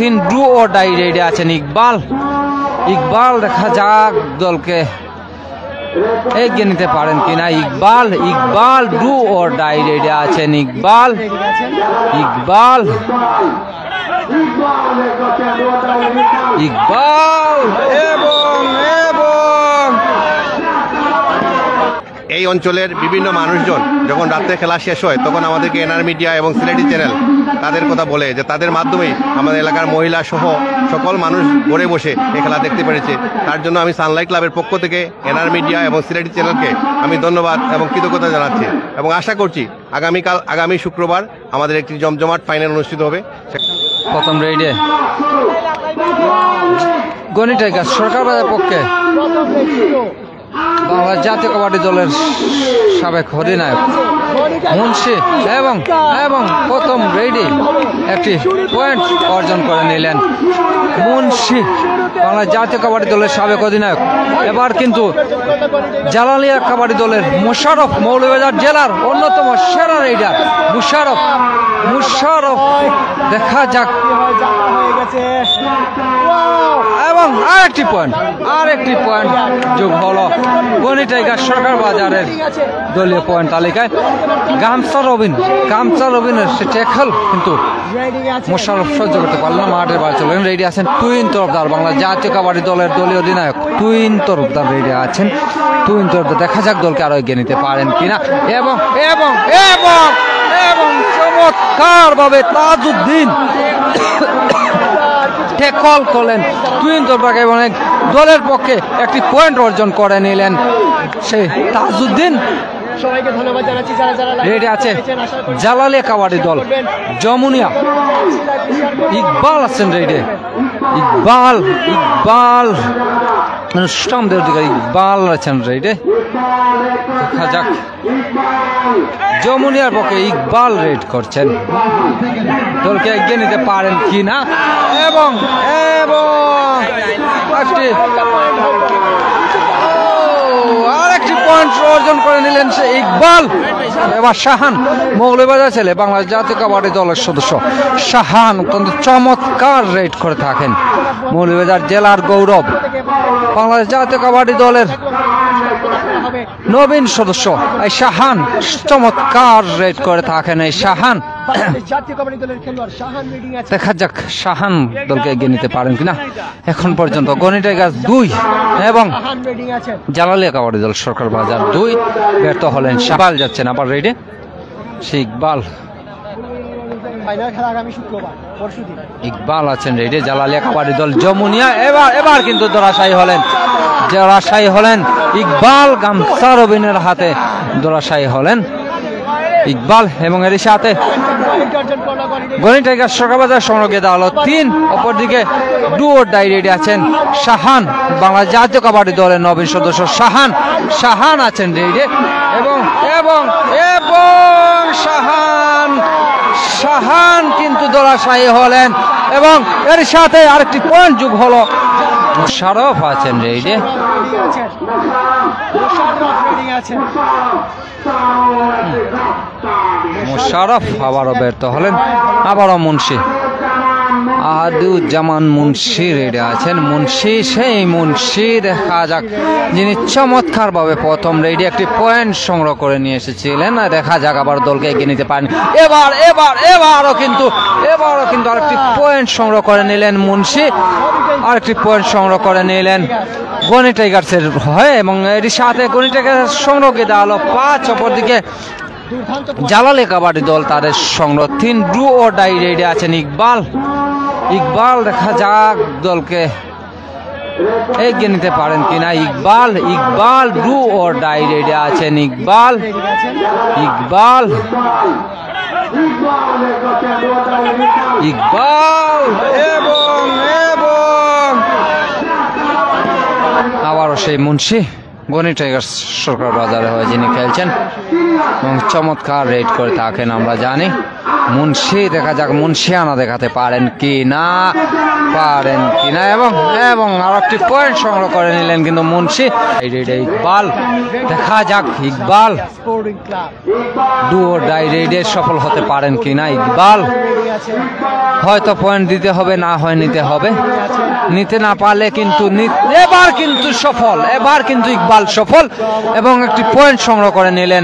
তিন do or die ready আছেন ইকবাল। ইকবাল দেখা যাক দলকে এগিয়ে নিতে পারেন কিনা। Iqbal Iqbal do or die ready আছেন ইকবাল। ইকবাল ইকবাল এবং এই অঞ্চলের বিভিন্ন মানুষজন যখন রাত্রে খেলা শেষ হয় তখন আমাদেরকে এনআর মিডিয়া এবং সিলেটি চ্যানেল তাদের কথা বলে যে তাদের মাধ্যমেই আমাদের এলাকার মহিলা সহ সকল মানুষ ঘরে বসে এই খেলা দেখতে পেরেছে। তার জন্য আমি সানলাইট ক্লাবের পক্ষ থেকে এনআর মিডিয়া এবং সিলেটি চ্যানেলকে আমি ধন্যবাদ এবং কৃতজ্ঞতা জানাচ্ছি এবং আশা করছি আগামী শুক্রবার আমাদের একটি জমজমাট ফাইনাল অনুষ্ঠিত হবে। প্রথম রেডে গণি টাইগার সরকার বাজার পক্ষে বাংলা জাতীয় কাবাডি দলের সাবেক অধিনায়ক মুন্সি এবং প্রথম রেডি একটি পয়েন্ট অর্জন করে নিলেন মুন্সি, বাংলা জাতীয় কাবাডি দলের সাবেক অধিনায়ক। এবার কিন্তু জালালিয়া কাবাডি দলের মোশারফ, মৌলভীবাজার জেলার অন্যতম সেরা রেডার মুশারফ দেখা যাক এবং আরেকটি পয়েন্ট যোগ হলো গণি টাইগার সরকার বাজারের দলীয় পয়েন্ট তালিকায়। গামছা রবিনের সে ট্যাকল কিন্তু মোশারফ সহ্য করতে পারল না, মাঠের বাইরে চলেন। রেডি আছেন তুহিন তরফদার, বাংলা জাতীয় কাবাডি দলের দলীয় অধিনায়ক তুহিন তরফদার রেডি আছেন। তুহিন তরফদার দেখা যাক দলকে আরো এগিয়ে নিতে পারেন কিনা এবং এবং এবং এবং চমৎকার ভাবে তাজউদ্দিন ট্যাকল করলেন তুহিন তরফদারকে এবং দলের পক্ষে একটি পয়েন্ট অর্জন করে নিলেন সেই তাজউদ্দিন। সবাইকে ধন্যবাদ জানাচ্ছি যারা যারা রেডি আছে জালালিয়া কাবাডি দল যমুনিয়া। ইকবাল আছেন রেডি, ইকবাল ইকবাল আছেন রেডি। দেখা যাক যমুনিয়ার পক্ষে ইকবাল রেড করছেন, দলকে এগিয়ে নিতে পারেন কিনা এবং আরেকটি পয়েন্ট অর্জন করে নিলেন সে ইকবাল। এবার শাহান, মৌলভীবাজার ছেলে, বাংলাদেশ জাতীয় কাবাডি দলের সদস্য শাহান অত্যন্ত চমৎকার রেড করে থাকেন। মৌলভীবাজার জেলার গৌরব, বাংলাদেশ জাতীয় কাবাডি দলের নবীন সদস্য এই শাহান চমৎকার রেড করে থাকেন। এই শাহান দেখা যাক শাহান দলকে এগিয়ে নিতে পারেন কিনা। এখন পর্যন্ত গণি টাইগার 2 এবং জালালিয়া কাবাডি দল সরকার বাজার 2 ব্যর্থ হলেন। ইকবাল যাচ্ছেন আবার রেডি, সে ইকবাল আছেন রেডি। জালালিয়া কাবাডি দল যমুনিয়া এবার কিন্তু ধরাশায়ী হলেন ইকবাল। গামছা রবিনের হাতে ধরাশায়ী হলেন ইকবাল এবং এর সাথে গণি টাইগার সরকার বাজার সংগ্রহে দেওয়া হলো 3। অপরদিকে ডু ও ডাই রেডি আছেন শাহান, বাংলা জাতীয় কাবাডি দলের নবীন সদস্য শাহান আছেন রেডি এবং এবং এবং শাহান কিন্তু ধরাশায়ী হলেন এবং এর সাথে আরেকটি পয়েন্ট যোগ হলো। মোশারফ আছেন রেডি, মোশারফ আবারও ব্যর্থ হলেন। আবারও মুন্সি আহাদুজ্জামান মুন্সি রেডি আছেন। মুন্সি দেখা যাক যিনি চমৎকার ভাবে প্রথম রেডি একটি পয়েন্ট সংগ্রহ করে নিয়ে এসেছিলেন। দেখা যাক আবার দলকে এগিয়ে নিতে পারেন। এবারও কিন্তু আরেকটি পয়েন্ট সংগ্রহ করে নিলেন মুন্সি, আরেকটি পয়েন্ট সংগ্রহ করে নিলেন গণি টাইগার্সের হয়ে এবং এর সাথে গণি টাইগার্স সংগ্রহকে দেওয়া হলো 5। অপরদিকে জালালিয়া কাবাডি দল তাদের সংগ্রহ 3 ডু ও ডাই রেডি আছেন ইকবাল দেখা যাক দলকে এগিয়ে নিতে পারেন কিনা। Iqbal do or die ready আছেন ইকবাল এবং আবারও সেই মুন্সি গণি টাইগার্স সরকার বাজারে হয়ে যিনি খেলছেন এবং চমৎকার রেড করে থাকেন আমরা জানি। মুন্সি, দেখা যাক মুন্সিয়ানা দেখাতে পারেন কি না এবং আর একটি পয়েন্ট সংগ্রহ করে নিলেন কিন্তু মুন্সি। ইকবাল, দেখা যাক Iqbal sporting club do or die রেডে সফল হতে পারেন কিনা। ইকবাল হয়তো পয়েন্ট দিতে হবে, না হয় নিতে হবে, নিতে না পারলে কিন্তু এবার কিন্তু ইকবাল সফল এবং একটি পয়েন্ট সংগ্রহ করে নিলেন।